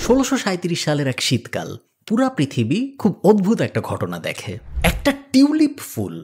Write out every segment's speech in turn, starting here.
1637 সালের এক শীতকাল পুরা পৃথিবী খুব অদ্ভুত একটা ঘটনা দেখে। একটা টিউলিপ ফুল,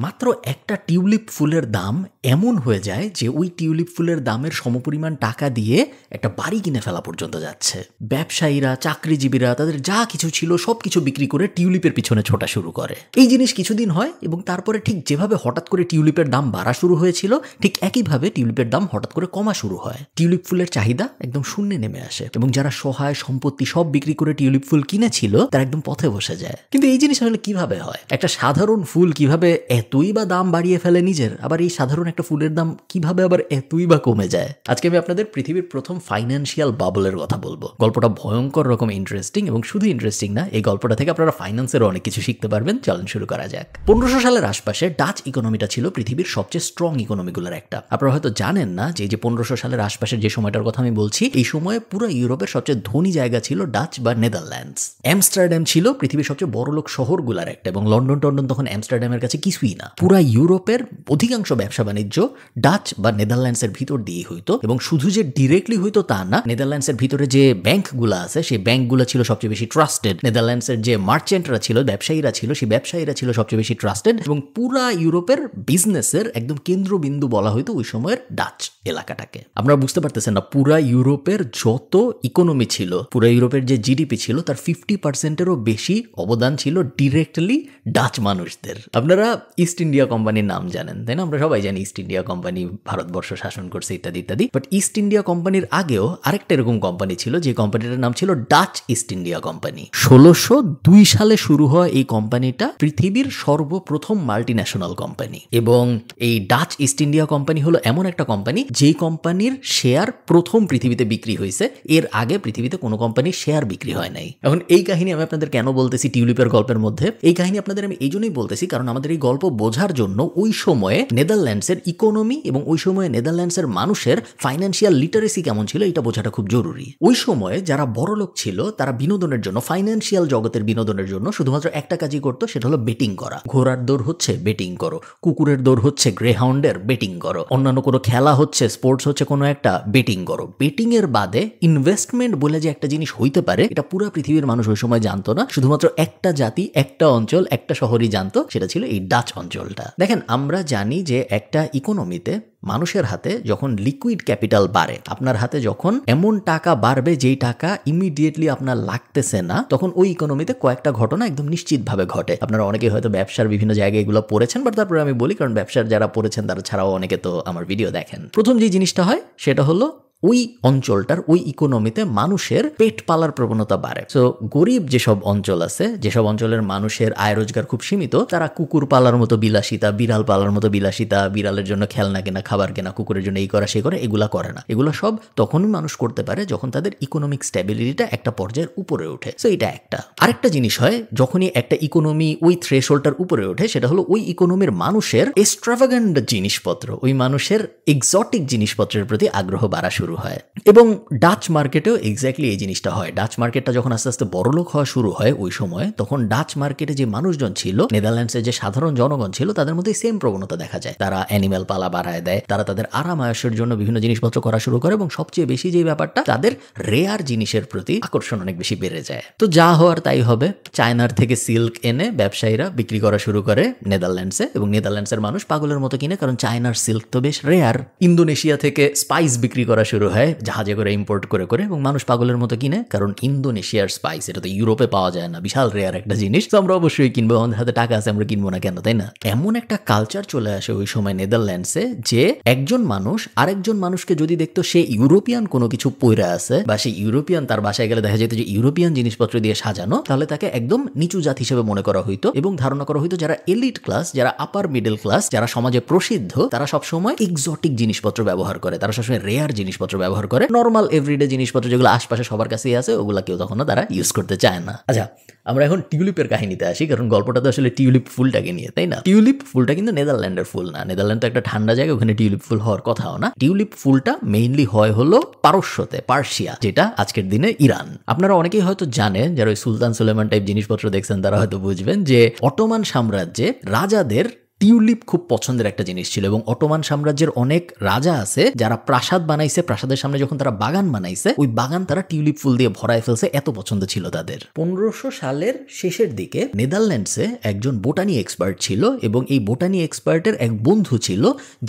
মাত্র একটা টিউলিপ ফুলের দাম এমন হয়ে যায় যে ওই টিউলিপ ফুলের দামের সমপরিমাণ টাকা দিয়ে একটা বাড়ি কিনে ফেলা পর্যন্ত যাচ্ছে। ব্যবসায়ীরা, চাকরিজীবীরা তাদের যা কিছু ছিল সব কিছু বিক্রি করে টিউলিপের পিছনে ছোটা শুরু করে। এই জিনিস কিছুদিন হয় এবং তারপরে ঠিক যেভাবে হঠাৎ করে টিউলিপের দাম বাড়া শুরু হয়েছিল ঠিক একইভাবে টিউলিপের দাম হঠাৎ করে কমা শুরু হয়। টিউলিপ ফুলের চাহিদা একদম শূন্যে নেমে আসে এবং যারা সহায় সম্পত্তি সব বিক্রি করে টিউলিপ ফুল কিনেছিল তারা একদম পথে বসে যায়। কিন্তু এই জিনিস আসলে কিভাবে হয়? একটা সাধারণ ফুল কিভাবে এতই বা দাম বাড়িয়ে ফেলে নিজের, আবার এই সাধারণ একটা ফুলের দাম কিভাবে আবার এতই বা কমে যায়? আজকে আমি আপনাদের পৃথিবীর প্রথম ফাইন্যান্সিয়াল বাবলের কথা বলবো। গল্পটা ভয়ঙ্কর রকম ইন্টারেস্টিং এবং শুধু ইন্টারেস্টিং না, এই গল্পটা থেকে আপনারা ফাইন্যান্সেরও অনেক কিছু শিখতে পারবেন। চলেন শুরু করা যাক। 1500 সালের আশপাশে ডাচ ইকোনমিটা ছিল পৃথিবীর সবচেয়ে স্ট্রং ইকোনমিগুলোর একটা। আপনারা হয়তো জানেন না যে 1500 সালের আশপাশের যে সময়টার কথা আমি বলছি, এই সময়ে পুরো ইউরোপের সবচেয়ে ধনী জায়গা ছিল ডাচ বা নেদারল্যান্ডস। আমস্টারডাম ছিল পৃথিবীর সবচেয়ে বড়লোক শহরগুলোর একটা এবং লন্ডন টন্ডন তখন আমস্টারডামের কাছে কিছুই না। পুরা ইউরোপের অধিকাংশ ব্যবসা বাণিজ্য ডাচ বা নেদারল্যান্ডসের ভিতর দিয়ে হইতো এবং শুধু যে ডিরেক্টলি হইতো তা না, নেদারল্যান্ডসের ভিতরে যে ব্যাংকগুলো আছে সেই ব্যাংকগুলো ছিল সবচেয়ে বেশি ট্রাস্টেড। নেদারল্যান্ডসের যে মার্চেন্টরা ছিল, ব্যবসায়ীরা ছিল, সেই ব্যবসায়ীরা ছিল সবচেয়ে বেশি ট্রাস্টেড এবং পুরা ইউরোপের বিজনেসের একদম কেন্দ্রবিন্দু বলা হইতো ওই সময়ের ডাচ এলাকাটাকে। আপনারা বুঝতে পারতেছেন না, পুরা ইউরোপের যত ইকোনমি ছিল, পুরা ইউরোপের যে জিডিপি ছিল তার 50%-এরও বেশি অবদান ছিল ডিরেক্টলি ডাচ মানুষদের। আপনারা ইস্ট ইন্ডিয়া কোম্পানির নাম জানেন, তাই না? আমরা সবাই জানি ইস্ট ইন্ডিয়া কোম্পানি ভারতবর্ষ শাসন করছে ইত্যাদি ইত্যাদি। বাট ইস্ট ইন্ডিয়া কোম্পানির আগেও আরেকটা এরকম কোম্পানি ছিল, যে কোম্পানিটার নাম ছিল ডাচ ইস্ট ইন্ডিয়া কোম্পানি। 1602 সালে শুরু হয় এই কোম্পানিটা, পৃথিবীর সর্বপ্রথম মাল্টি ন্যাশনাল কোম্পানি। এবং এই ডাচ ইস্ট ইন্ডিয়া কোম্পানি হলো এমন একটা কোম্পানি যেই কোম্পানির শেয়ার প্রথম পৃথিবীতে বিক্রি হয়েছে। এর আগে পৃথিবীতে কোনো কোম্পানির শেয়ার বিক্রি হয় নাই। এখন এই কাহিনী আমি আপনাদের কেন বলতেছি টিউলিপের গল্পের মধ্যে? এই কাহিনী আপনাদের আমি এই জন্যই বলতেছি কারণ আমাদের এই গল্প বোঝার জন্য ওই সময়ে নেদারল্যান্ডসের ইকোনমি এবং ওই সময়ে নেদারল্যান্ডসের মানুষের ফাইন্যান্সিয়াল লিটারেসি কেমন ছিল এটা বোঝাটা খুব জরুরি। ওই সময়ে যারা বড় লোক ছিল তারা বিনোদনের জন্য, ফাইন্যান্সিয়াল জগতের বিনোদনের জন্য শুধুমাত্র একটা কাজই করতো, সেটা হলো বেটিং করা। ঘোড়ার দৌড় হচ্ছে, বেটিং করো। কুকুরের দৌড় হচ্ছে, গ্রেহাউন্ডের, বেটিং করো। অন্যান্য কোনো খেলা হচ্ছে, স্পোর্টস হচ্ছে কোনো একটা, বেটিং করো। বেটিং এর বাদে ইনভেস্টমেন্ট বলে যে একটা জিনিস হইতে পারে এটা পুরো পৃথিবীর মানুষ ওই সময় জানতো না। শুধুমাত্র একটা জাতি, একটা অঞ্চল, একটা শহরই জানতো, সেটা ছিল এই ডাচ অঞ্চলটা। দেখেন, আমরা জানি যে একটা ইকোনমিতে মানুষের হাতে যখন লিকুইড ক্যাপিটাল বাড়ে, আপনার হাতে যখন এমন টাকা বাড়বে যেই টাকা ইমিডিয়েটলি আপনার লাগতেছে না, তখন ওই ইকোনমিতে কয়েকটা ঘটনা একদম নিশ্চিতভাবে ঘটে। আপনারা অনেকে হয়তো ব্যবসার বিভিন্ন জায়গায় এগুলো পড়েছেন, বাট তারপরে আমি বলি কারণ ব্যবসার যারা পড়েছেন তারা ছাড়াও অনেকে তো আমার ভিডিও দেখেন। প্রথম যে জিনিসটা হয় সেটা হলো ওই অঞ্চলটার, ওই ইকোনমিতে মানুষের পেট পালার প্রবণতা বাড়ে। সো গরিব যেসব অঞ্চল আছে, যেসব অঞ্চলের মানুষের আয় রোজগার খুব সীমিত, তারা কুকুর পালার মতো বিলাসিতা, বিড়াল পালার মতো বিলাসিতা, বিড়ালের জন্য খেলনা কেনা, খাবার কেনা, কুকুরের জন্য এই করা সেই করে, এগুলা করে না। এগুলো সব তখনই মানুষ করতে পারে যখন তাদের ইকোনমিক স্ট্যাবিলিটিটা একটা পর্যায়ের উপরে ওঠে। সো এটা একটা। আরেকটা জিনিস হয় যখনই একটা ইকোনমি ওই থ্রেশহোল্ডটার উপরে ওঠে, সেটা হলো ওই ইকোনমির মানুষের এক্সট্রাভাগান্ট জিনিসপত্র, ওই মানুষের এক্সোটিক জিনিসপত্রের প্রতি আগ্রহ বাড়া শুরু হয়। এবং ডাচ মার্কেটেও এক্স্যাক্টলি এই জিনিসটা হয়। ডাচ মার্কেটটা যখন আস্তে আস্তে বড়লোক হওয়া শুরু হয় ওই সময়, তখন ডাচ মার্কেটে যে মানুষজন ছিল, নেদারল্যান্ডসের যে সাধারণ জনগণ ছিল, তাদের মধ্যে সেম প্রবণতা দেখা যায়। তারা অ্যানিম্যাল পালা বাড়ায় দেয়, তারা তাদের আরাম আয়েশের জন্য বিভিন্ন জিনিসপত্র করা শুরু করে এবং সবচেয়ে বেশি যে ব্যাপারটা, তাদের রেয়ার জিনিসের প্রতি আকর্ষণ অনেক বেশি বেড়ে যায়। তো যা হওয়ার তাই হবে। চায়নার থেকে সিল্ক এনে ব্যবসায়ীরা বিক্রি করা শুরু করে নেদারল্যান্ডসে এবং নেদারল্যান্ডসের মানুষ পাগলের মতো কিনে, কারণ চায়নার সিল্ক তো বেশ রেয়ার। ইন্দোনেশিয়া থেকে স্পাইস বিক্রি করা শুরু হয় জাহাজে করে, ইম্পোর্ট করে করে, এবং মানুষ পাগলের মতো কিনে, কারণ ইন্দোনেশিয়ার স্পাইস এটা তো ইউরোপে পাওয়া যায় না, বিশাল রেয়ার একটা জিনিস। তো আমরা অবশ্যই কিনবো, আমাদের হাতে টাকা আছে, আমরা কিনবো না কেন, তাই না? এমন একটা কালচার চলে আসে ওই সময় নেদারল্যান্ডসে যে একজন মানুষ আরেকজন মানুষকে যদি দেখতো সে ইউরোপিয়ান কোনো কিছু পইরা আছে, বা সেই ইউরোপিয়ান, তার বাসায় গেলে দেখা যেত যে ইউরোপিয়ান জিনিসপত্র দিয়ে সাজানো, তাহলে তাকে একদম নিচু জাত হিসেবে মনে করা হইতো এবং ধারণা করা হইতো যারা এলিট ক্লাস, যারা আপার মিডল ক্লাস, যারা সমাজে প্রসিদ্ধ, তারা সবসময় এক্সোটিক জিনিসপত্র ব্যবহার করে, তারা সবসময় রেয়ার জিনিসপত্র ব্যবহার করে। নর্মাল এভরিডে জিনিসপত্র যেগুলো আশপাশে সবার কাছেই আছে, ওগুলা কেউ তখনও তারা ইউজ করতে চায় না। আচ্ছা, আমরা এখন টিউলিপের কাহিনীতে আসি, কারণ গল্পটা তো আসলে টিউলিপ ফুলটাকে নিয়ে, তাই না? টিউলিপ ফুলটা কিন্তু নেদারল্যান্ডের ফুল না। নেদারল্যান্ড তো একটা ঠান্ডা জায়গা, ওখানে টিউলিপ ফুল হওয়ার কথাও না। টিউলিপ ফুলটা মেইনলি হয় হলো পারস্যতে, পার্সিয়া, যেটা আজকের দিনে ইরান। আপনারা অনেকেই হয়তো জানেন, যারা ওই সুলতান সুলেমান টাইপ জিনিসপত্র দেখছেন তারা হয়তো বুঝবেন যে অটোমান সাম্রাজ্যে রাজাদের টিউলিপ খুব পছন্দের একটা জিনিস ছিল এবং অটোমান সাম্রাজ্যের অনেক রাজা আছে যারা প্রাসাদ বানাইছে, প্রাসাদের সামনে যখন তারা বাগান বানাইছে ওই বাগান তারা টিউলিপ ফুল দিয়ে ভরায় ফেলছে, এত পছন্দ ছিল তাদের। 1500 সালের শেষের দিকে নেদারল্যান্ডসে একজন বোটানি এক্সপার্ট ছিল এবং এই বোটানি এক্সপার্টের এক বন্ধু ছিল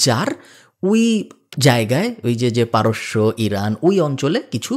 যার ওই জায়গায় ওই যে পারস্য, ইরান ওই অঞ্চলে কিছু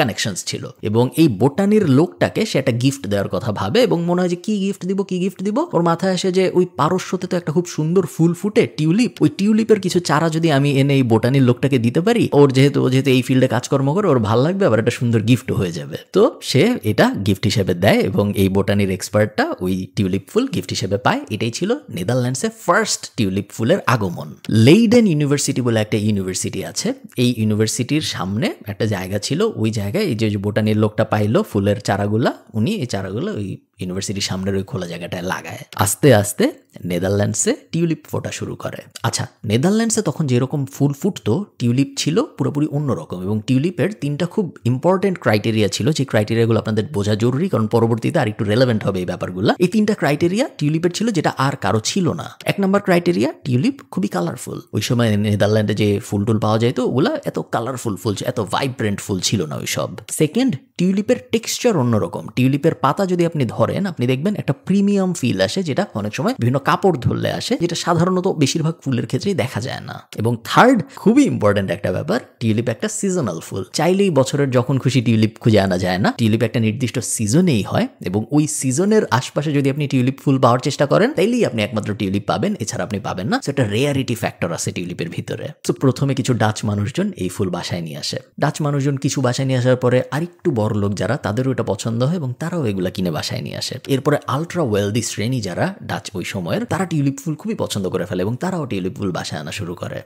কানেকশনস ছিল এবং এই বোটানির লোকটাকে সে একটা গিফট দেওয়ার কথা ভাবে এবং মনে হয় যে কি গিফট দিব ওর মাথায় আসে যে ওই পারস্যতে তো একটা খুব সুন্দর ফুল ফুটে টিউলিপ, ওই টিউলিপের কিছু চারা যদি আমি এনে এই বোটানির লোকটাকে দিতে পারি, ওর যেহেতু এই ফিল্ডে কাজকর্ম করে ওর ভালো লাগবে, আবার একটা সুন্দর গিফট হয়ে যাবে। তো সে এটা গিফট হিসেবে দেয় এবং এই বোটানির এক্সপার্টটা ওই টিউলিপ ফুল গিফট হিসেবে পায়। এটাই ছিল নেদারল্যান্ডসে ফার্স্ট টিউলিপ ফুলের আগমন। লেইডেন ইউনিভার্সিটি বলে একটা ইউনিভার্সিটি আছে, এই ইউনিভার্সিটির সামনে একটা জায়গা ছিল, ওই জায়গায় এই যে বোটানির লোকটা পাইলো ফুলের চারাগুলা, উনি এই চারাগুলো ওই ইউনিভার্সিটির সামনের ওই খোলা জায়গাটায় লাগায়। আস্তে আস্তে নেদারল্যান্ডসে টিউলিপ ফোটা শুরু করে। আচ্ছা, নেদারল্যান্ডসে তখন যেরকম ফুল ফুটতো টিউলিপ ছিল পুরোপুরি অন্যরকম এবং টিউলিপের 3টা খুব ইম্পর্টেন্ট ক্রাইটেরিয়া ছিল, যে ক্রাইটেরিয়াগুলো আপনাদের বোঝা জরুরি কারণ পরবর্তীতে আর একটু রেলেভেন্ট হবে এই ব্যাপারগুলো। এই 3টা ক্রাইটেরিয়া টিউলিপের ছিল যেটা আর কারো ছিল না। 1 নম্বর ক্রাইটেরিয়া, টিউলিপ খুবই কালারফুল। ওই সময় নেদারল্যান্ডে যে ফুল টুল পাওয়া যেত ওগুলা এত কালারফুল ফুল, এত ভাইব্রেন্ট ফুল ছিল না ওই সব। সেকেন্ড, টিউলিপের টেক্সচার অন্যরকম। টিউলিপের পাতা যদি আপনি ধরেন আপনি দেখবেন একটা প্রিমিয়াম ফিল আসে, যেটা অনেক সময় বিভিন্ন কাপড় ধরলে আসে, যেটা সাধারণত বেশিরভাগ ফুলের ক্ষেত্রেই দেখা যায় না। এবং থার্ড, খুবই ইম্পর্টেন্ট একটা ব্যাপার, টিউলিপ একটা সিজনাল ফুল। চাইলেই বছরের যখন খুশি টিউলিপ খুঁজে আনা যায় না, টিউলিপ একটা নির্দিষ্ট সিজনেই হয় এবং ওই সিজনের আশপাশে যদি আপনি টিউলিপ ফুল পাওয়ার চেষ্টা করেন তাইলেই আপনি একমাত্র টিউলিপ পাবেন, এছাড়া আপনি পাবেন না। সেটা রেয়ারিটি ফ্যাক্টর আছে টিউলিপের ভিতরে। তো প্রথমে কিছু ডাচ মানুষজন এই ফুল বাসায় নিয়ে আসে। ডাচ মানুষজন কিছু বাসায় নিয়ে আসার পরে আরেকটু বড় লোক যারা, তাদেরও এটা পছন্দ হয় এবং তারাও এগুলা কিনে বাসায় নিয়ে আসে। এরপরে আলট্রা ওয়েলদি শ্রেণী যারা ডাচ ওই সময়ের, তারা টিউলিপ ফুল খুবই পছন্দ করে ফেলে এবং তারাও টিউলিপ ফুল বাসায় আনা শুরু করে।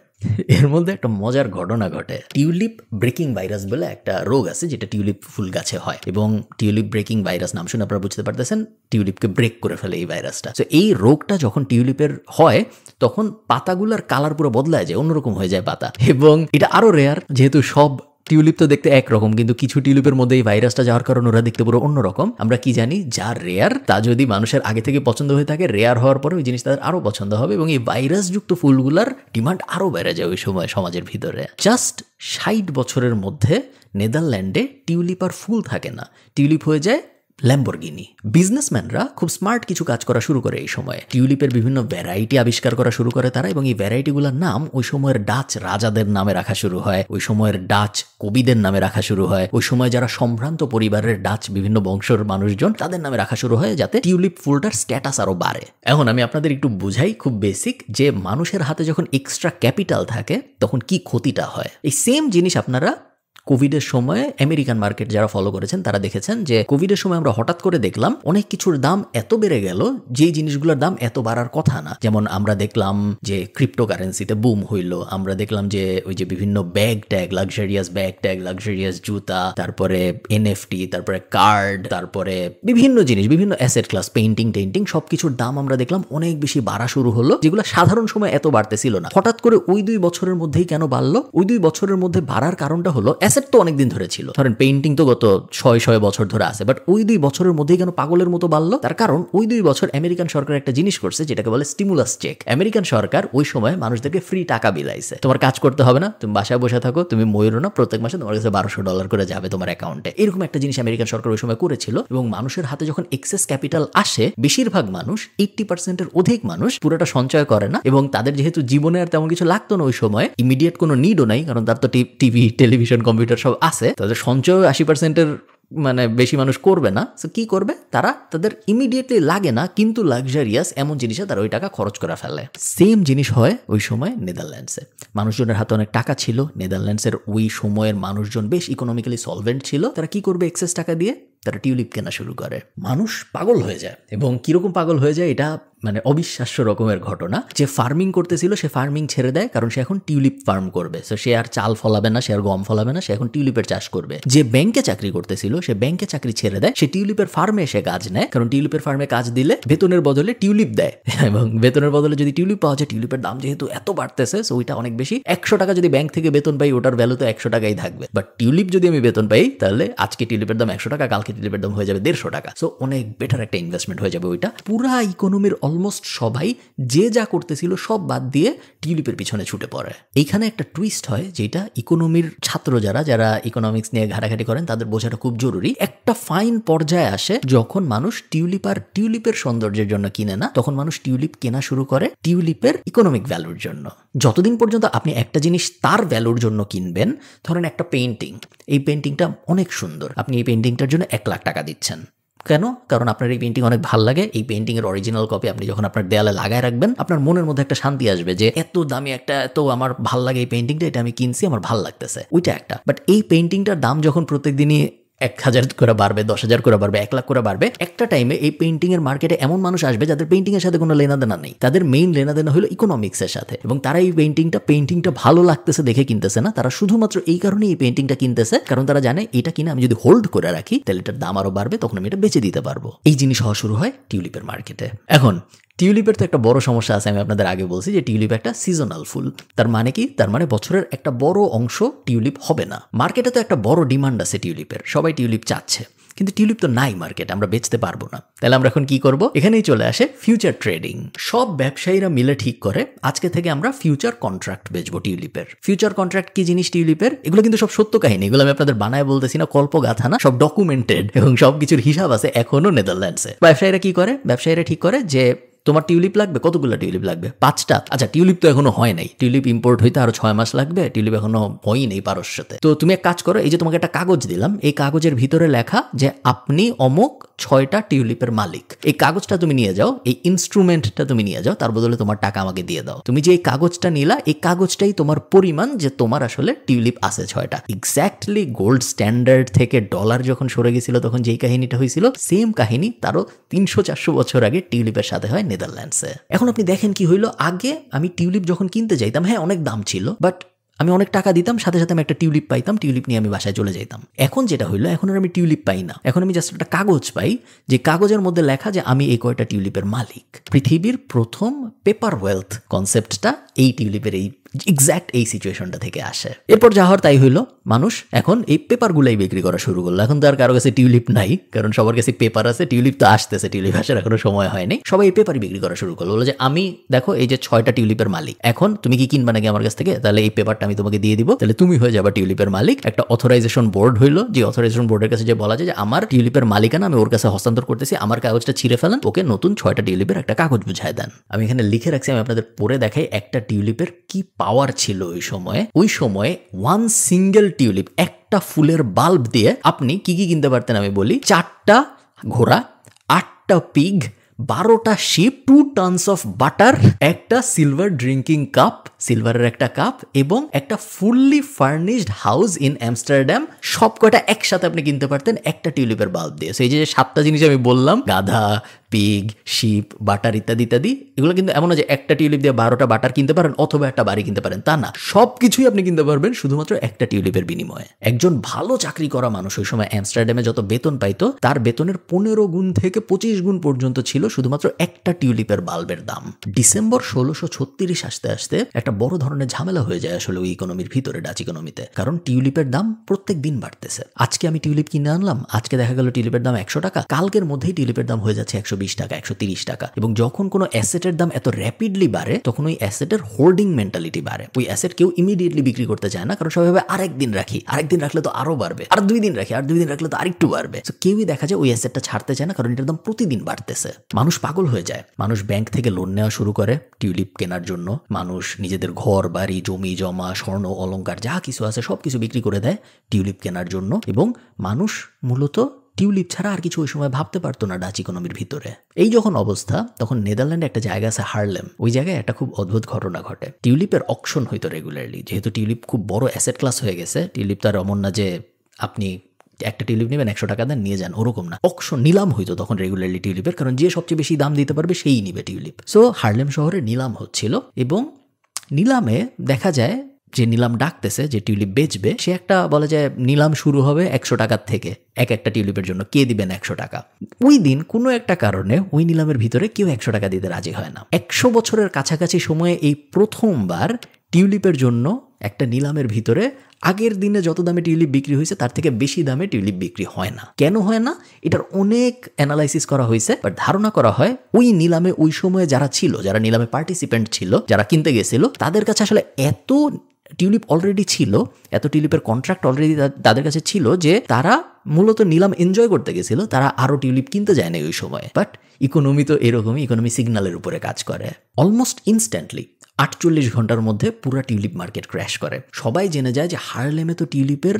এর মধ্যে একটা মজার ঘটনা ঘটে। টিউলিপ ব্রেকিং ভাইরাস বলে একটা রোগ আছে যেটা টিউলিপ ফুল গাছে হয় এবং টিউলিপ ব্রেকিং ভাইরাস নাম শুনে আপনারা বুঝতে পারতেছেন টিউলিপকে ব্রেক করে ফেলে এই ভাইরাসটা। তো এই রোগটা যখন টিউলিপের হয় তখন পাতাগুলোর কালার পুরো বদলায় যায়, অন্যরকম হয়ে যায় পাতা। এবং এটা আরো রেয়ার, যেহেতু সব টিউলিপ তো দেখতে একরকম, কিন্তু কিছু টিউলিপের মধ্যে এই ভাইরাসটা যাওয়ার কারণে ওরা দেখতে পুরো অন্যরকম। আমরা কি জানি, যা রেয়ার তা যদি মানুষের আগে থেকে পছন্দ হয়ে থাকে, রেয়ার হওয়ার পরে ওই জিনিস তাদের আরো পছন্দ হবে এবং এই ভাইরাসযুক্ত ফুলগুলার ডিমান্ড আরো বেড়ে যায় ওই সময় সমাজের ভিতরে। জাস্ট 60 বছরের মধ্যে নেদারল্যান্ডে টিউলিপ আর ফুল থাকে না, টিউলিপ হয়ে যায় ল্যাম্বরগিনি। বিজনেসম্যানরা খুব স্মার্ট কিছু কাজ করা শুরু করে এই সময়। টিউলিপের বিভিন্ন ভ্যারাইটি আবিষ্কার করা শুরু করে তারা এবং এই ভ্যারাইটিগুলোর নাম ওই সময়ের ডাচ রাজাদের নামে রাখা শুরু হয়, ওই সময়ের ডাচ কবিদের নামে রাখা শুরু হয়, ওই সময় যারা সম্ভ্রান্ত পরিবারের ডাচ বিভিন্ন বংশের মানুষজন তাদের নামে রাখা শুরু হয়, যাতে টিউলিপ ফুলটার স্ট্যাটাস আরো বাড়ে। এখন আমি আপনাদের একটু বুঝাই, খুব বেসিক, যে মানুষের হাতে যখন এক্সট্রা ক্যাপিটাল থাকে তখন কি ক্ষতিটা হয়। এই সেম জিনিস আপনারা কোভিডের সময় আমেরিকান মার্কেট যারা ফলো করেছেন তারা দেখেছেন যে কোভিডের সময় আমরা হঠাৎ করে দেখলাম অনেক কিছুর দাম এত বেড়ে গেল যেই জিনিসগুলোর দাম এত বাড়ার কথা না। যেমন আমরা দেখলাম যে ক্রিপ্টোকারেন্সিতে বুম হইল, আমরা দেখলাম যে ওই যে বিভিন্ন bag tag, luxurious bag tag, luxurious জুতা, তারপরে এনএফটি, তারপরে কার্ড, তারপরে বিভিন্ন জিনিস, বিভিন্ন অ্যাসেট ক্লাস, পেইন্টিং টেইন্টিং, সবকিছুর দাম আমরা দেখলাম অনেক বেশি বাড়া শুরু হলো, যেগুলো সাধারণ সময় এত বাড়তেছিল না। হঠাৎ করে ওই 2 বছরের মধ্যেই কেন বাড়লো? ওই 2 বছরের মধ্যে বাড়ার কারণটা হলো অ্যাসেট তো অনেকদিন ধরে ছিল, ধরেন পেইন্টিং তো গত 6 বছর ধরে আছে, বাট ওই 2 বছরের মধ্যেই কেন পাগলের মতো বাড়লো? তার কারণ ওই 2 বছর আমেরিকান সরকার একটা জিনিস করছে যেটাকে বলে স্টিমুলাস চেক। আমেরিকান সরকার ওই সময় মানুষদেরকে ফ্রি টাকা বিলাইছে, তোমার কাজ করতে হবে না, তুমি বাসায় বসে থাকো, তুমি ময়ূরো না, প্রত্যেক মাসে তোমার কাছে $1200 করে যাবে তোমার অ্যাকাউন্টে। এরকম একটা জিনিস আমেরিকান সরকার ওই সময় করেছিল এবং মানুষের হাতে যখন এক্সেস ক্যাপিটাল আসে, বেশিরভাগ মানুষ 80%-এর অধিক মানুষ পুরোটা সঞ্চয় করে না এবং তাদের যেহেতু জীবনে আর তেমন কিছু লাগতো না ওই সময়, ইমিডিয়েট কোনো নিডও নাই, কারণ তার তো টিভি, টেলিভিশন, কম্পিউটার সব আছে, তাদের সঞ্চয় 80%-এর মানে বেশি মানুষ করবে না। সো কি করবে তারা? তাদের ইমিডিয়েটলি লাগে না কিন্তু লাক্সারিয়াস এমন জিনিসে তারা ওই টাকা খরচ করে ফেলে। সেম জিনিস হয় ওই সময় নেদারল্যান্ডসে। মানুষজনের হাতে অনেক টাকা ছিল, নেদারল্যান্ডসের ওই সময়ের মানুষজন বেশ ইকোনমিক্যালি সলভেন্ট ছিল, তারা কি করবে এক্সেস টাকা দিয়ে? তারা টিউলিপ কেনা শুরু করে। মানুষ পাগল হয়ে যায় এবং কিরকম পাগল হয়ে যায় এটা মানে অবিশ্বাস্য রকমের ঘটনা। যে ফার্মিং করতেছিল সে ফার্মিং ছেড়ে দেয়, কারণ সে এখন টিউলিপ ফার্ম করবে। সো সে আর চাল ফলাবে না, সে আর গম ফলাবে না, সে এখন টিউলিপের চাষ করবে। যে ব্যাংকে চাকরি করতেছিল সে ব্যাংকে চাকরি ছেড়ে দেয়, সে টিউলিপের ফার্মে এসে কাজ নেয়, কারণ টিউলিপের ফার্মে কাজ দিলে বেতনের বদলে টিউলিপ দেয় এবং বেতনের বদলে যদি টিউলিপ পাওয়া যায়, টিউলিপের দাম যেহেতু এত বাড়তেছে সো ওইটা অনেক বেশি। 100 টাকা যদি ব্যাংক থেকে বেতন পাই ওটার ভ্যালু তো 100 টাকাই থাকবে, বাট টিউলিপ যদি আমি বেতন পাই তাহলে আজকে টিউলিপের দাম 100 টাকা, কালকে টিউলিপের দাম হয়ে যাবে 150 টাকা। সো অনেক বেটার একটা ইনভেস্টমেন্ট হয়ে যাবে ওইটা। পুরা ইকোনমির অলমোস্ট সবাই যে যা করতেছিল সব বাদ দিয়ে টিউলিপের পিছনে ছুটে পড়ে। এইখানে একটা টুইস্ট হয় যেটা ইকোনমির ছাত্র যারা ইকোনমিক্স নিয়ে ঘাটাঘাটি করেন তাদের বোঝাটা খুব জরুরি। একটা ফাইন পর্যায়ে আসে যখন মানুষ টিউলিপ আর টিউলিপের সৌন্দর্যের জন্য কিনে না, তখন মানুষ টিউলিপ কেনা শুরু করে টিউলিপের ইকোনমিক ভ্যালুর জন্য। যতদিন পর্যন্ত আপনি একটা জিনিস তার ভ্যালুর জন্য কিনবেন, ধরেন একটা পেইন্টিং, এই পেইন্টিংটা অনেক সুন্দর, আপনি এই পেইন্টিংটার জন্য 1 লাখ টাকা দিচ্ছেন। কেন? কারণ আপনার এই পেইন্টিং অনেক ভালো লাগে। এই পেইন্টিং এর অরিজিনাল কপি আপনি যখন আপনার দেয়ালে লাগায় রাখবেন, আপনার মনের মধ্যে একটা শান্তি আসবে যে এত দামি একটা, এত আমার ভাল লাগে এই পেইন্টিংটা, এটা আমি কিনছি, আমার ভাল লাগতেছে, ওইটা একটা। বাট এই পেইন্টিংটার দাম যখন প্রত্যেকদিনই 1000 করে বাড়বে, 10,000 করে বাড়বে, 1 লাখ করে বাড়বে, একটা টাইমে এই পেইন্টিং এর মার্কেটে এমন মানুষ আসবে যাদের পেইন্টিং এর সাথে কোনো লেনাদেনা নেই, তাদের মেইন লেনাদেনা হলো ইকোনমিক্স এর সাথে, এবং তারা এই পেইন্টিংটা ভালো লাগতেছে দেখে কিনতেছে না, তারা শুধুমাত্র এই কারণেই এই পেইন্টিংটা কিনতেছে, কারণ তারা জানে এটা কিনে আমি যদি হোল্ড করে রাখি তাহলে এটার দাম আরো বাড়বে, তখন আমি এটা বেচে দিতে পারবো। এই জিনিস হওয়া শুরু হয় টিউলিপের মার্কেটে। এখন টিউলিপের তো একটা বড় সমস্যা আছে, আমি আপনাদের আগে বলছি যে টিউলিপ একটা সিজনাল ফুল। তার মানে কি? তার মানে বছরের একটা বড় অংশ টিউলিপ হবে না। মার্কেটে তো একটা বড় ডিমান্ড আছে টিউলিপের, সবাই টিউলিপ চাচ্ছে, কিন্তু টিউলিপ তো নাই মার্কেট, আমরা বেচতে পারবো না। তাহলে আমরা এখন কি করব? এখানেই চলে আসে ফিউচার ট্রেডিং। সব ব্যবসায়ীরা মিলে ঠিক করে আজকে থেকে আমরা ফিউচার কন্ট্রাক্ট বেচবো টিউলিপের। ফিউচার কন্ট্রাক্ট কি জিনিস টিউলিপের? এগুলো কিন্তু সব সত্য কাহিনী, এগুলো আমি আপনাদের বানায় বলতেছি না, কল্পগাথা না, সব ডকুমেন্টেড এবং সবকিছুর হিসাব আছে এখনো নেদারল্যান্ডসে। ব্যবসায়ীরা কি করে? ব্যবসায়ীরা ঠিক করে যে তোমার টিউলিপ লাগবে, কতগুলো টিউলিপ লাগবে? 5টা। আচ্ছা, টিউলিপ তো এখনো হয় নাই, টিউলিপ ইম্পোর্ট হইতে আরো 6 মাস লাগবে, টিউলিপ এখনো হয়ই নেই পারস্যতে। তো তুমি এক কাজ করো, এই যে তোমাকে একটা কাগজ দিলাম, এই কাগজের ভিতরে লেখা যে আপনি অমুক 6টা টিউলিপের মালিক। এই কাগজটা তুমি নিয়ে যাও, এই ইনস্ট্রুমেন্টটা তুমি নিয়ে যাও, তার বদলে তোমার টাকা আমাকে দিয়ে দাও। তুমি যে এই কাগজটা নিলা, এই কাগজটাই তোমার পরিমাণ যে তোমার আসলে টিউলিপ আছে 6টা। এক্স্যাক্টলি গোল্ড স্ট্যান্ডার্ড থেকে ডলার যখন সরে গেছিল তখন যেই কাহিনীটা হয়েছিল, সেম কাহিনী তারও 300-400 বছর আগে টিউলিপের সাথে হয় নেদারল্যান্ডসে। এখন আপনি দেখেন কি হইলো, আগে আমি টিউলিপ যখন কিনতে যাইতাম, হ্যাঁ অনেক দাম ছিল, বাট আমি অনেক টাকা দিতাম, সাথে সাথে আমি একটা টিউলিপ পাইতাম, টিউলিপ নিয়ে আমি বাসায় চলে যেতাম। এখন যেটা হইলো, এখন আর আমি টিউলিপ পাই না, এখন আমি জাস্ট একটা কাগজ পাই, যে কাগজের মধ্যে লেখা যে আমি এই কয়টা টিউলিপের মালিক। পৃথিবীর প্রথম পেপার ওয়েলথ কনসেপ্টটা এই টিউলিপের এই এক্স্যাক্ট এই সিচুয়েশনটা থেকে আসে। এরপর যা হওয়ার তাই হইলো, মানুষ এখন এই পেপারগুলাই বিক্রি করা শুরু করলো। এখন তো আর কারো কাছে টিউলিপ নাই, কারণ সবার কাছে পেপার আছে, টিউলিপ তো আসতেছে, টিউলিপ আসার এখনো সময় হয়নি, সবাই এই পেপারই বিক্রি করা শুরু করলো। বলে যে আমি দেখো এই যে 6টা টিউলিপের মালিক, এখন তুমি কি কিনবা নাকি আমার কাছ থেকে? তাহলে এই পেপারটা আমি তোমাকে দিয়ে দিব, তাহলে তুমি হয়ে যাবা টিউলিপের মালিক। একটা অথরাইজেশন বোর্ড হইলো, যে অথরাইজেশন বোর্ডের কাছে যে বলা যায় যে আমার টিউলিপের মালিকানা আমি ওর কাছে হস্তান্তর করতেছি, আমার কাগজটা ছিঁড়ে ফেলেন, ওকে নতুন 6টা টিউলিপের একটা কাগজ বুঝায় দেন। আমি এখানে লিখে রাখছি, আমি আপনাদের পড়ে দেখাই একটা টিউলিপের কি পাওয়ার ছিল ওই সময়ে 1 সিঙ্গেল টিউলিপ, একটা ফুলের বাল্ব দিয়ে আপনি কি কি কিনতে পারতেন আমি বলি। 4টা ঘোড়া, 8টা পিগ, 12টা শিপ, 2 টনস অফ বাটার, একটা সিলভার ড্রিঙ্কিং কাপ, সিলভারের একটা কাপ, এবং একটা fully furnished house in Amsterdam. সব কয়টা একসাথে আপনি কিনতে পারতেন একটা টিউলিপের বাল্ব দিয়ে। এই যে 7টা জিনিস আমি বললাম, গাধা, পিগ, শিপ, বাটার ইত্যাদি ইত্যাদি, এগুলো কিন্তু এমন না যে একটা টিউলিপ দিয়ে 12টা বাটার কিনতে পারেন অথবা একটা বাড়ি কিনতে পারেন, তা না, সবকিছুই আপনি কিনতে পারবেন শুধুমাত্র একটা টিউলিপের বিনিময়ে। একজন ভালো চাকরি করা মানুষ ওই সময় আমস্টারডামে যত বেতন পাইতো, তার বেতনের 15 গুণ থেকে 25 গুণ পর্যন্ত ছিল শুধুমাত্র একটা টিউলিপের বাল্বের দাম। ডিসেম্বর 1636 আসতে আসতে একটা বড় ধরনের ঝামেলা হয়ে যায় আসলে ওই ইকোনমির ভিতরে, ডাচ ইকোনমিতে, কারণ টিউলিপের দাম প্রত্যেক দিন বাড়তেছে। আজকে আমি টিউলিপ কিনে আনলাম, আজকে দেখা গেল টিউলিপের দাম 100 টাকা, কালকের মধ্যেই টিউলিপের দাম হয়ে যাচ্ছে 120 টাকা, 130 টাকা। এবং যখন কোনো অ্যাসেটের দাম এত র্যাপিডলি বাড়ে, তখন ওই অ্যাসেটের হোল্ডিং মেন্টালিটি বাড়ে। ওই অ্যাসেট কেউ ইমিডিয়েটলি বিক্রি করতে চায় না, কারণ সবাই ভাবে আরেকদিন রাখি, আরেকদিন রাখলে তো আরো বাড়বে, আর 2 দিন রাখি, আর 2 দিন রাখলে তো আরেকটু বাড়বে। তো কেউই দেখা যায় ওই অ্যাসেটটা ছাড়তে চায় না, কারণ এটার দাম প্রতিদিন বাড়তেছে। মানুষ পাগল হয়ে যায়, মানুষ ব্যাংক থেকে লোন নেওয়া শুরু করে টিউলিপ কেনার জন্য। মানুষ নিজেদের ঘর বাড়ি, জমি জমা, স্বর্ণ অলংকার যা কিছু আছে সবকিছু বিক্রি করে দেয় টিউলিপ কেনার জন্য। এবং মানুষ মূলত টিউলিপ ছাড়া আর কিছু ওই সময় ভাবতে পারতো না ডাচ ইকোনমির ভিতরে। এই যখন অবস্থা, তখন নেদারল্যান্ডে একটা জায়গা আছে হার্লেম, ওই জায়গায় একটা খুব অদ্ভুত ঘটনা ঘটে। টিউলিপের অকশন হইতো রেগুলারলি, যেহেতু টিউলিপ খুব বড় অ্যাসেট ক্লাস হয়ে গেছে। টিউলিপ তো আর এমন না যে আপনি একটা টিউলিপ নেবেন 100 টাকা দেন নিয়ে যান, ওরকম না। অকশন, নিলাম হইতো তখন রেগুলারলি টিউলিপের, কারণ যে সবচেয়ে বেশি দাম দিতে পারবে সেই নিবে টিউলিপ। সো হার্লেম শহরে নিলাম হচ্ছিল, এবং নিলামে দেখা যায় যে নিলাম ডাকতেছে যে টিউলিপ বেচবে, সে একটা বলা যায় নিলাম শুরু হবে 100 টাকার থেকে, একটা টিউলিপের জন্য কে দিবেন 100 টাকা। ওই দিন কোনো একটা কারণে ওই নিলামের ভিতরে কেউ 100 টাকা দিতে রাজি হয় না। 100 বছরের কাছাকাছি সময়ে এই প্রথমবার টিউলিপের জন্য একটা নিলামের ভিতরে আগের দিনে যত দামে টিউলিপ বিক্রি হয়েছে তার থেকে বেশি দামে টিউলিপ বিক্রি হয় না। কেন হয় না? এটার অনেক অ্যানালাইসিস করা হয়েছে, বাট ধারণা করা হয় ওই নিলামে ওই সময়ে যারা ছিল, যারা নিলামে পার্টিসিপেন্ট ছিল, যারা কিনতে গেছিল, তাদের কাছে আসলে এত টিউলিপ অলরেডি ছিল, এত টিউলিপের কন্ট্রাক্ট অলরেডি তাদের কাছে ছিল যে তারা মূলত নিলাম এনজয় করতে গেছিল, তারা আরও টিউলিপ কিনতে যায় না ওই সময়। বাট ইকোনমি তো এরকমই, ইকোনমি সিগন্যালের উপরে কাজ করে। অলমোস্ট ইনস্ট্যান্টলি 48 ঘন্টার মধ্যে পুরো টিউলিপ মার্কেট ক্র্যাশ করে। সবাই জেনে যায় যে হার্লেমে তো টিউলিপের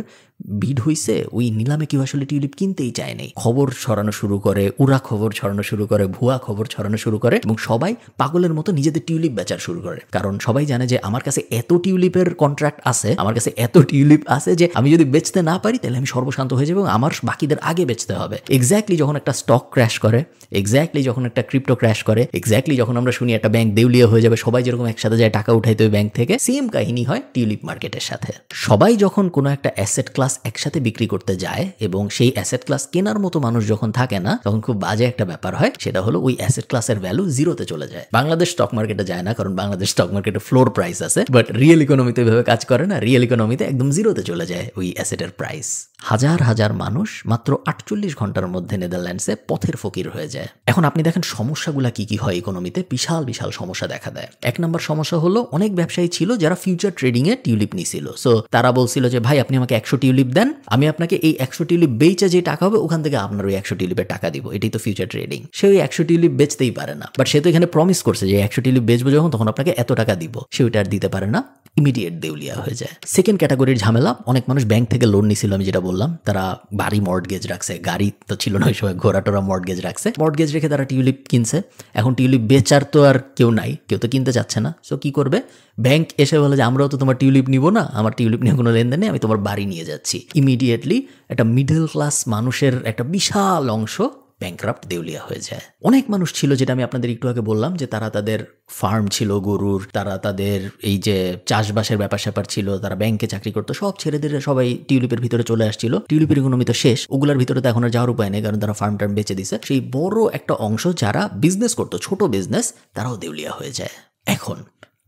ভিড় হইছে, ওই নিলামে কেউ আসলে টিউলিপ কিনতেই চায় নাই। খবর ছড়ানো শুরু করে, উড়া খবর ছড়ানো শুরু করে, ভুয়া খবর ছড়ানো শুরু করে, এবং সবাই পাগলের মতো নিজেদের টিউলিপ বেচার শুরু করে। কারণ সবাই জানে যে আমার কাছে এত টিউলিপের কন্ট্রাক্ট আছে, আমার কাছে এত টিউলিপ আছে যে আমি যদি বেচতে না পারি তাহলে আমি সর্বশান্ত হয়ে যাবো এবং আমার বাকিদের আগে বেচতে হবে। এক্স্যাক্টলি যখন একটা স্টক ক্র্যাশ করে, এক্স্যাক্টলি যখন একটা ক্রিপ্টো ক্র্যাশ করে, এক্স্যাক্টলি যখন আমরা শুনি একটা ব্যাংক দেউলিয়া হয়ে যাবে, সবাই যেরকম একসাথে যায় টাকা উঠাইতে ওই ব্যাংক থেকে, সেম কাহিনী হয় টিউলিপ মার্কেটের সাথে। সবাই যখন কোনো একটা অ্যাসেট ক্লাস একসাথে বিক্রি করতে যায় এবং সেই অ্যাসেট ক্লাস কেনার মতো মানুষ যখন থাকে না, তখন খুব বাজে একটা ব্যাপার হয়। সেটা হলো ওই অ্যাসেট ক্লাসের ভ্যালু জিরোতে চলে যায়। বাংলাদেশ স্টক মার্কেটে যায় না, কারণ বাংলাদেশ স্টক মার্কেটে ফ্লোর প্রাইস আছে, বাট রিয়েল ইকোনমিতে এভাবে কাজ করে না। রিয়েল ইকোনমিতে একদম জিরোতে চলে যায় ওই অ্যাসেটের প্রাইস। হাজার হাজার মানুষ মাত্র 48 ঘন্টার মধ্যে নেদারল্যান্ডসে পথের ফকির হয়ে যায়। এখন আপনি দেখেন সমস্যাগুলো কি কি হয় ইকোনমিতে। বিশাল বিশাল সমস্যা দেখা দেয়। এক নম্বর সমস্যা হলো অনেক ব্যবসায়ী ছিল যারা ফিউচার ট্রেডিং এ টিউলিপ নিছিল। সো তারা বলছিল যে ভাই আপনি আমাকে 100 টিউলিপ দেন, আমি আপনাকে এই 100 টিউলিপ বেচে যে টাকা হবে ওখান থেকে আপনার ওই 100 টিউলিপের টাকা দিব। এটাই তো ফিউচার ট্রেডিং। সে ওই 100 টিউলিপ বেচতেই পারে না, বাট সে তো এখানে প্রমিস করছে যে 100 টিউলিপ বেচবো যখন তখন আপনাকে এত টাকা দিব। সে ওইটা আর দিতে পারে না, ইমিডিয়েট দেউলিয়া হয়ে যায়। সেকেন্ড ক্যাটাগরির ঝামেলা, অনেক মানুষ ব্যাংক থেকে লোন নিছিল, আমি যেটা বললাম, তারা বাড়ি মর্টগেজ রাখছে, গাড়ি তো ছিল না ওই সময়, ঘোড়া টোরা মর্টগেজ রাখছে, মর্টগেজ রেখে তারা টিউলিপ কিনছে। এখন টিউলিপ বেচার তো আর কেউ নাই, কেউ তো কিনতে চাচ্ছে না। সো কি করবে? ব্যাংক এসে বলে যে আমরাও তো তোমার টিউলিপ নিব না, আমার টিউলিপ নিয়ে কোনো লেনদেন নেই, আমি তোমার বাড়ি নিয়ে যাচ্ছি। ইমিডিয়েটলি একটা মিডল ক্লাস মানুষের একটা বিশাল অংশ ব্যাংক্রাফট, দেউলিয়া হয়ে যায়। অনেক মানুষ ছিল, যেটা আমি আপনাদের একটু আগে বললাম, যে তারা তাদের ফার্ম ছিল গরুর, তারা তাদের এই যে চাষবাসের ব্যাপার স্যাপার ছিল, তারা ব্যাংকে চাকরি করতো, সব ছেড়ে দিয়ে সবাই টিউলিপের ভিতরে চলে আসছিল। টিউলিপের ইকোনমি তো শেষ, ওগুলার ভিতরে তো এখন আর যাওয়ার উপায় নেই, কারণ তারা ফার্ম টার্ম বেঁচে দিছে। সেই বড় একটা অংশ যারা বিজনেস করতো, ছোট বিজনেস, তারাও দেউলিয়া হয়ে যায়। এখন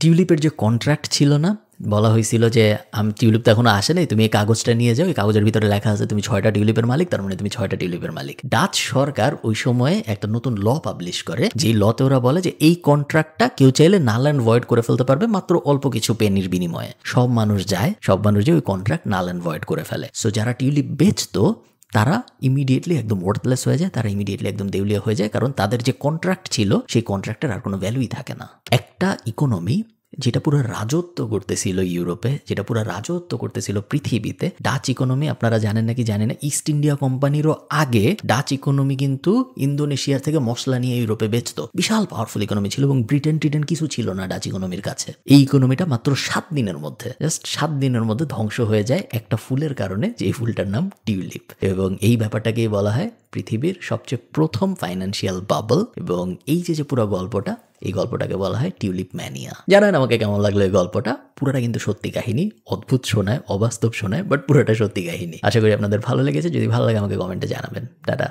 টিউলিপের যে কন্ট্রাক্ট ছিল না, বলা হয়েছিল যে আমি টিউলিপ তো এখনো আসে নাই, তুমি এই কাগজটা নিয়ে যাও, এই কাগজের ভিতরে লেখা আছে তুমি 6টা টিউলিপের মালিক, তার মানে তুমি 6টা টিউলিপের মালিক। ডাচ সরকার ওই সময়ে একটা নতুন ল পাবলিশ করে, যে লতে ওরা বলে যে এই কন্ট্রাক্টটা কেউ চাইলে নাল অ্যান্ড ভয়েড করে ফেলতে পারবে মাত্র অল্প কিছু পেনির বিনিময়ে। সব মানুষ যায়, সব মানুষ যে ওই কন্ট্রাক্ট নাল অ্যান্ড ভয়েড করে ফেলে। সো যারা টিউলিপ বেচতো তারা ইমিডিয়েটলি একদম ওয়ার্থলেস হয়ে যায়, তারা ইমিডিয়েটলি একদম দেউলিয়া হয়ে যায়, কারণ তাদের যে কন্ট্রাক্ট ছিল সেই কন্ট্রাক্টের আর কোনো ভ্যালুই থাকে না। একটা ইকোনমি যেটা পুরো রাজত্ব করতেছিল ইউরোপে, যেটা পুরো রাজত্ব করতেছিল পৃথিবীতে, ডাচ ইকোনমি, আপনারা জানেন নাকি জানেন না, ইস্ট ইন্ডিয়া কোম্পানিরও আগে ডাচ ইকোনমি কিন্তু ইন্দোনেশিয়ার থেকে মশলা নিয়ে ইউরোপে বেচতো। বিশাল পাওয়ারফুল ইকোনমি ছিল এবং ব্রিটেন কিছু ছিল না ডাচ ইকোনমির কাছে। এই ইকোনমিটা মাত্র 7 দিনের মধ্যে, জাস্ট 7 দিনের মধ্যে ধ্বংস হয়ে যায় একটা ফুলের কারণে, যে ফুলটার নাম টিউলিপ। এবং এই ব্যাপারটাকেই বলা হয় পৃথিবীর সবচেয়ে প্রথম ফাইন্যান্সিয়াল বাবল। এবং এই যে পুরো গল্পটা, এই গল্পটাকে বলা হয় টিউলিপ ম্যানিয়া। জানেন আমাকে কেমন লাগলো এই গল্পটা? পুরোটা কিন্তু সত্যি কাহিনী, অদ্ভুত শোনায়, অবাস্তব শোনায়, বাট পুরোটা সত্যি কাহিনী। আশা করি আপনাদের ভালো লেগেছে। যদি ভালো লাগে আমাকে কমেন্টে জানাবেন। টাটা।